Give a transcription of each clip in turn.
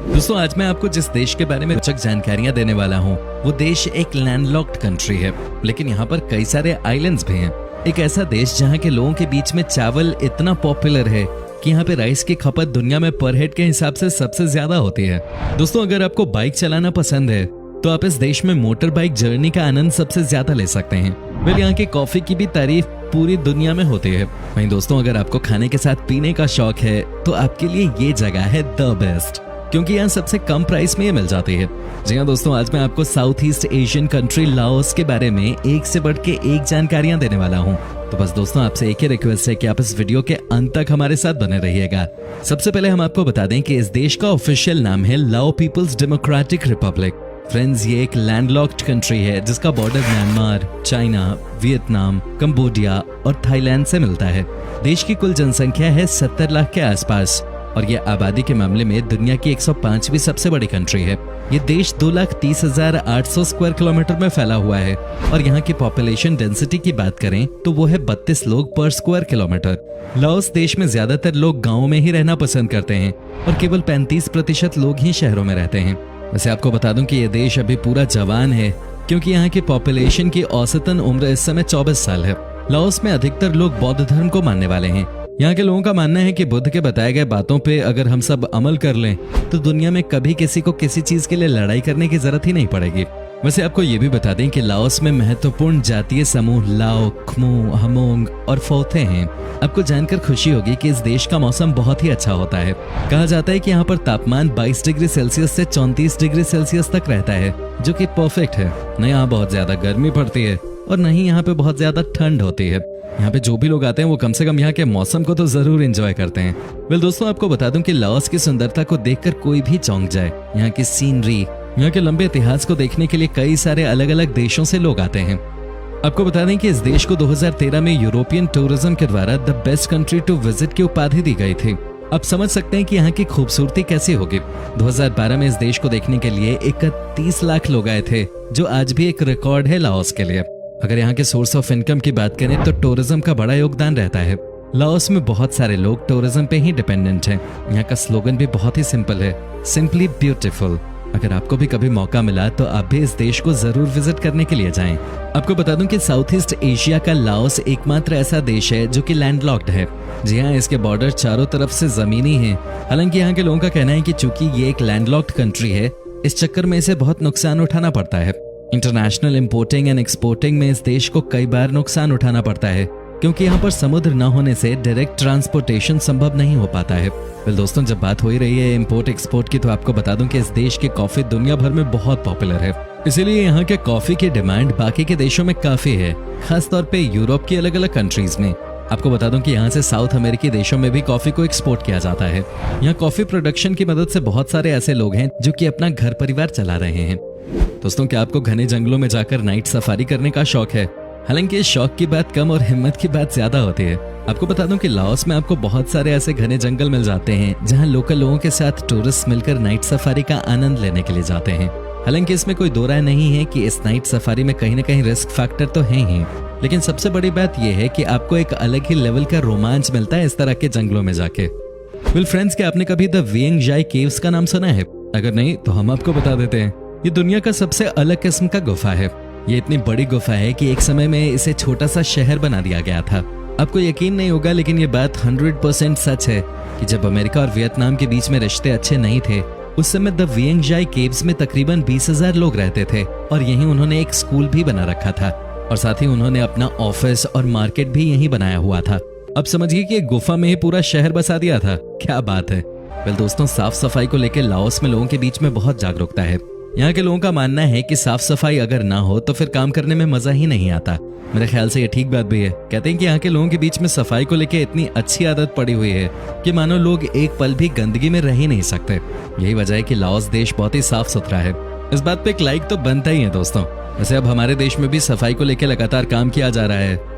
दोस्तों आज मैं आपको जिस देश के बारे में रोचक जानकारियां देने वाला हूं, वो देश एक लैंडलॉक्ड कंट्री है, लेकिन यहाँ पर कई सारे आइलैंड्स भी हैं। एक ऐसा देश जहाँ के लोगों के बीच में चावल इतना पॉपुलर है कि यहाँ पे राइस की खपत दुनिया में पर हेड के हिसाब से सबसे ज्यादा होती है। दोस्तों अगर आपको बाइक चलाना पसंद है तो आप इस देश में मोटर बाइक जर्नी का आनंद सबसे ज्यादा ले सकते हैं। फिर यहाँ की कॉफी की भी तारीफ पूरी दुनिया में होती है। वहीं दोस्तों अगर आपको खाने के साथ पीने का शौक है तो आपके लिए ये जगह है द बेस्ट, क्योंकि यहाँ सबसे कम प्राइस में ये मिल जाती है। जी हाँ दोस्तों, आज मैं आपको south east Asian country Laos के बारे में एक से बढ़ के एक जानकारियां देने वाला हूँ। तो बस दोस्तों आपसे एक ही रिक्वेस्ट है कि आप इस वीडियो के अंत तक हमारे साथ बने रहिएगा। सबसे पहले हम आपको बता दें कि इस देश का ऑफिशियल नाम है लाओ पीपल्स डेमोक्रेटिक रिपब्लिक। फ्रेंड्स, ये एक लैंडलॉक्ड कंट्री है जिसका border Myanmar, China, Vietnam, Cambodia और थाईलैंड से मिलता है। देश की कुल जनसंख्या है 70 लाख के आसपास और ये आबादी के मामले में दुनिया की 105वीं सबसे बड़ी कंट्री है। ये देश 2,30,800 स्क्वायर किलोमीटर में फैला हुआ है और यहाँ की पॉपुलेशन डेंसिटी की बात करें तो वो है 32 लोग पर स्क्वायर किलोमीटर। लाओस देश में ज्यादातर लोग गाँव में ही रहना पसंद करते हैं और केवल 35% लोग ही शहरों में रहते हैं। वैसे आपको बता दूं कि ये देश अभी पूरा जवान है, क्योंकि यहाँ की पॉपुलेशन की औसतन उम्र इस समय 24 साल है। लाओस में अधिकतर लोग बौद्ध धर्म को मानने वाले हैं। यहाँ के लोगों का मानना है कि बुद्ध के बताए गए बातों पे अगर हम सब अमल कर लें तो दुनिया में कभी किसी को किसी चीज के लिए लड़ाई करने की जरूरत ही नहीं पड़ेगी। वैसे आपको ये भी बता दें कि लाओस में महत्वपूर्ण जातीय समूह लाओ, खमू, हमोंग और फोथे हैं। आपको जानकर खुशी होगी कि इस देश का मौसम बहुत ही अच्छा होता है। कहा जाता है कि यहाँ पर तापमान 22 डिग्री सेल्सियस से 34 डिग्री सेल्सियस तक रहता है, जो कि परफेक्ट है। न यहाँ बहुत ज्यादा गर्मी पड़ती है और न ही यहाँ पे बहुत ज्यादा ठंड होती है। यहाँ पे जो भी लोग आते हैं वो कम से कम यहाँ के मौसम को तो जरूर एंजॉय करते हैं। वेल दोस्तों, आपको बता दूं कि लाओस की सुंदरता को देखकर कोई भी चौंक जाए। यहाँ की सीनरी, यहाँ के लंबे इतिहास को देखने के लिए कई सारे अलग अलग देशों से लोग आते हैं। आपको बता दें कि इस देश को 2013 में यूरोपियन टूरिज्म के द्वारा the best country to visit की उपाधि दी गई थी। आप समझ सकते हैं कि यहाँ की खूबसूरती कैसी होगी। 2012 में इस देश को देखने के लिए 31 लाख लोग आए थे, जो आज भी एक रिकॉर्ड है लाओस के लिए। अगर यहाँ के सोर्स ऑफ इनकम की बात करें तो टूरिज्म का बड़ा योगदान रहता है। लाओस में बहुत सारे लोग टूरिज्म पे ही डिपेंडेंट हैं। यहाँ का स्लोगन भी बहुत ही सिंपल है, सिंपली ब्यूटीफुल। अगर आपको भी कभी मौका मिला तो आप भी इस देश को जरूर विजिट करने के लिए जाएं। आपको बता दूं कि साउथ ईस्ट एशिया का लाओस एकमात्र ऐसा देश है जो कि लैंडलॉक्ड है। जी हाँ, इसके बॉर्डर चारों तरफ से जमीनी हैं। हालांकि यहाँ के लोगों का कहना है कि चूंकि ये एक लैंडलॉक्ड कंट्री है, इस चक्कर में इसे बहुत नुकसान उठाना पड़ता है। इंटरनेशनल इंपोर्टिंग एंड एक्सपोर्टिंग में इस देश को कई बार नुकसान उठाना पड़ता है, क्योंकि यहाँ पर समुद्र न होने से डायरेक्ट ट्रांसपोर्टेशन संभव नहीं हो पाता है। वेल दोस्तों, जब बात हो ही रही है इंपोर्ट एक्सपोर्ट की, तो आपको बता दूं कि इस देश की कॉफी दुनिया भर में बहुत पॉपुलर है। इसीलिए यहाँ के कॉफी की डिमांड बाकी के देशों में काफी है, खासतौर पे यूरोप की अलग अलग कंट्रीज में। आपको बता दूं कि यहाँ से साउथ अमेरिकी देशों में भी कॉफी को एक्सपोर्ट किया जाता है। यहाँ कॉफी प्रोडक्शन की मदद से बहुत सारे ऐसे लोग हैं जो कि अपना घर परिवार चला रहे हैं। दोस्तों, क्या आपको घने जंगलों में जाकर नाइट सफारी करने का शौक है? हालांकि इस शौक की बात कम और हिम्मत की बात ज्यादा होती है। आपको बता दूं कि लाओस में आपको बहुत सारे ऐसे घने जंगल मिल जाते हैं जहां लोकल लोगों के साथ टूरिस्ट मिलकर नाइट सफारी का आनंद लेने के लिए जाते हैं। हालांकि इसमें कोई दो राय नहीं है कि इस नाइट सफारी में कहीं न कहीं रिस्क फैक्टर तो है ही, लेकिन सबसे बड़ी बात यह है कि आपको एक अलग ही लेवल का रोमांच मिलता है इस तरह के जंगलों में जाके। वेल फ्रेंड्स, क्या आपने कभी द विएंग जाई केव्स का नाम सुना है? अगर नहीं तो हम आपको बता देते हैं। ये दुनिया का सबसे अलग किस्म का गुफा है। ये इतनी बड़ी गुफा है कि एक समय में इसे छोटा सा शहर बना दिया गया था। आपको यकीन नहीं होगा, लेकिन ये बात 100% सच है कि जब अमेरिका और वियतनाम के बीच में रिश्ते अच्छे नहीं थे, उस समय द विएंग जाई केव्स में तकरीबन 20,000 लोग रहते थे और यहीं उन्होंने एक स्कूल भी बना रखा था और साथ ही उन्होंने अपना ऑफिस और मार्केट भी यहीं बनाया हुआ था। अब समझिए कि एक गुफा में ही पूरा शहर बसा दिया था। क्या बात है। वेल दोस्तों, साफ सफाई को लेकर लाओस में लोगों के बीच में बहुत जागरूकता है। यहाँ के लोगों का मानना है कि साफ सफाई अगर ना हो तो फिर काम करने में मजा ही नहीं आता। मेरे ख्याल से ये ठीक बात भी है। कहते हैं कि यहाँ के लोगों के बीच में सफाई को लेकर इतनी अच्छी आदत पड़ी हुई है कि मानो लोग एक पल भी गंदगी में रह ही नहीं सकते। यही वजह है कि लाओस देश बहुत ही साफ सुथरा है। इस बात पे एक लाइक तो बनता ही है दोस्तों। वैसे अब हमारे देश में भी सफाई को लेकर लगातार काम किया जा रहा है।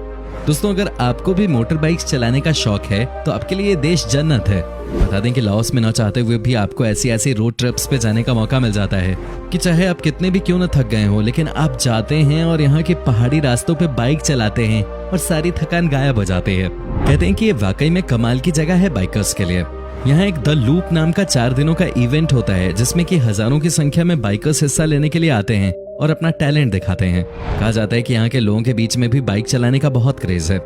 दोस्तों, अगर आपको भी मोटर बाइक्स चलाने का शौक है तो आपके लिए ये देश जन्नत है। बता दें कि लाओस में न चाहते हुए भी आपको ऐसी रोड ट्रिप्स पे जाने का मौका मिल जाता है कि चाहे आप कितने भी क्यों न थक गए हो, लेकिन आप जाते हैं और यहाँ के पहाड़ी रास्तों पे बाइक चलाते हैं और सारी थकान गायब हो जाती है। कहते हैं कि ये वाकई में कमाल की जगह है बाइकर्स के लिए। यहाँ एक द लूप नाम का 4 दिनों का इवेंट होता है जिसमें कि हजारों की संख्या में बाइकर्स हिस्सा लेने के लिए आते हैं और अपना टैलेंट दिखाते हैं। कहा जाता है कि यहाँ के लोगों के बीच में भी बाइक चलाने का बहुत क्रेज है।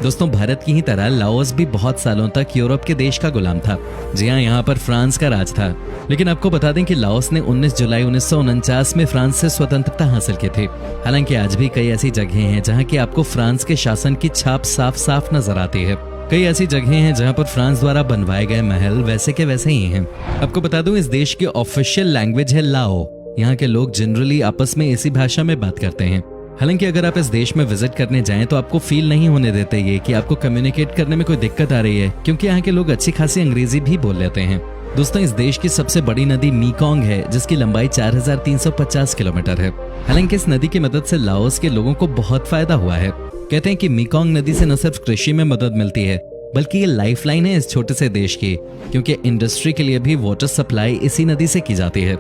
दोस्तों, भारत की ही तरह लाओस भी बहुत सालों तक यूरोप के देश का गुलाम था। जी हाँ, यहाँ पर फ्रांस का राज था। लेकिन आपको बता दें कि लाओस ने 19 जुलाई 1949 में फ्रांस से स्वतंत्रता हासिल की थी। हालांकि आज भी कई ऐसी जगह हैं जहाँ की आपको फ्रांस के शासन की छाप साफ साफ नजर आती है। कई ऐसी जगह हैं जहाँ पर फ्रांस द्वारा बनवाए गए महल वैसे के वैसे ही हैं। आपको बता दूं, इस देश की ऑफिशियल लैंग्वेज है लाओ। यहाँ के लोग जनरली आपस में इसी भाषा में बात करते हैं। हालांकि अगर आप इस देश में विजिट करने जाएं तो आपको फील नहीं होने देते ये कि आपको कम्युनिकेट करने में कोई दिक्कत आ रही है, क्योंकि यहाँ के लोग अच्छी खासी अंग्रेजी भी बोल लेते हैं। दोस्तों, इस देश की सबसे बड़ी नदी मीकोंग है जिसकी लंबाई 4350 किलोमीटर है। हालांकि इस नदी की मदद से लाओस के लोगों को बहुत फायदा हुआ है। कहते हैं कि मीकोंग नदी से न सिर्फ कृषि में मदद मिलती है बल्कि ये लाइफलाइन है इस छोटे से देश की, क्योंकि इंडस्ट्री के लिए भी वाटर सप्लाई इसी नदी से की जाती है।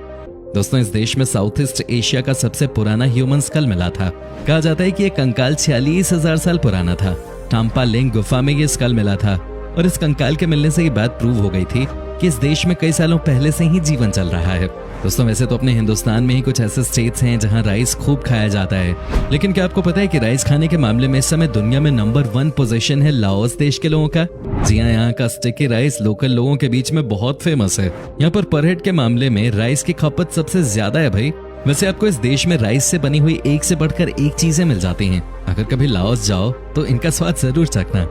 दोस्तों, इस देश में साउथ ईस्ट एशिया का सबसे पुराना ह्यूमन स्कल मिला था। कहा जाता है कि ये कंकाल 46,000 साल पुराना था। टाम्पा लिंग गुफा में ये स्कल मिला था और इस कंकाल के मिलने से ये बात प्रूव हो गई थी कि इस देश में कई सालों पहले से ही जीवन चल रहा है। दोस्तों, वैसे तो अपने हिंदुस्तान में ही कुछ ऐसे स्टेट्स हैं जहां राइस खूब खाया जाता है, लेकिन क्या आपको पता है कि राइस खाने के मामले में इस समय दुनिया में नंबर 1 पोजीशन है लाओस देश के लोगों का। जी हाँ, यहाँ का स्टिकी राइस लोकल लोगों के बीच में बहुत फेमस है। यहाँ पर पर हेड के मामले में राइस की खपत सबसे ज्यादा है भाई। वैसे आपको इस देश में राइस से बनी हुई एक से बढ़कर एक चीजें मिल जाती हैं। अगर कभी लाओस जाओ तो इनका स्वाद जरूर चखना।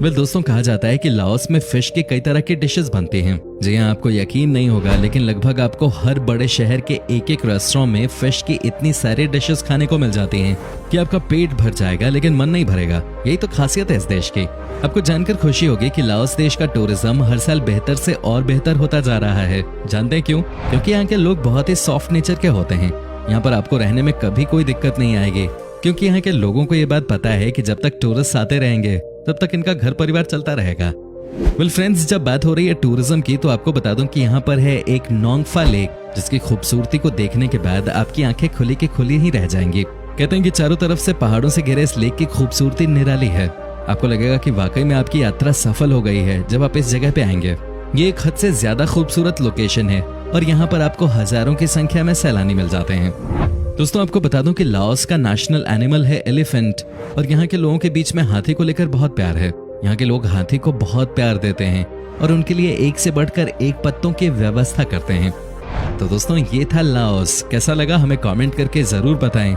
दोस्तों, कहा जाता है कि लाओस में फिश के कई तरह के डिशेस बनती हैं। जी हाँ, आपको यकीन नहीं होगा लेकिन लगभग आपको हर बड़े शहर के एक रेस्टोरेंट में फिश की इतनी सारी डिशेस खाने को मिल जाती हैं कि आपका पेट भर जाएगा लेकिन मन नहीं भरेगा। यही तो खासियत है इस देश की। आपको जानकर खुशी होगी कि लाओस देश का टूरिज्म हर साल बेहतर से और बेहतर होता जा रहा है। जानते हैं क्यों? क्योंकि यहाँ के लोग बहुत ही सॉफ्ट नेचर के होते हैं। यहाँ पर आपको रहने में कभी कोई दिक्कत नहीं आएगी, क्योंकि यहाँ के लोगों को ये बात पता है कि जब तक टूरिस्ट आते रहेंगे तब तक इनका घर परिवार चलता रहेगा। फ्रेंड्स, जब बात हो रही है टूरिज्म की तो आपको बता दूं कि यहाँ पर है एक नोंगफा लेक, जिसकी खूबसूरती को देखने के बाद आपकी आंखें खुली की खुली ही रह जाएंगी। कहते हैं कि चारों तरफ से पहाड़ों से घिरे इस लेक की खूबसूरती निराली है। आपको लगेगा कि वाकई में आपकी यात्रा सफल हो गई है जब आप इस जगह पे आएंगे। ये एक हद से ज्यादा खूबसूरत लोकेशन है और यहाँ पर आपको हजारों की संख्या में सैलानी मिल जाते हैं। दोस्तों, आपको बता दूं कि लाओस का नेशनल एनिमल है एलिफेंट और यहाँ के लोगों के बीच में हाथी को लेकर बहुत प्यार है। यहाँ के लोग हाथी को बहुत प्यार देते हैं और उनके लिए एक से बढ़कर एक पत्तों की व्यवस्था करते हैं। तो दोस्तों, ये था लाओस। कैसा लगा हमें कमेंट करके जरूर बताएं।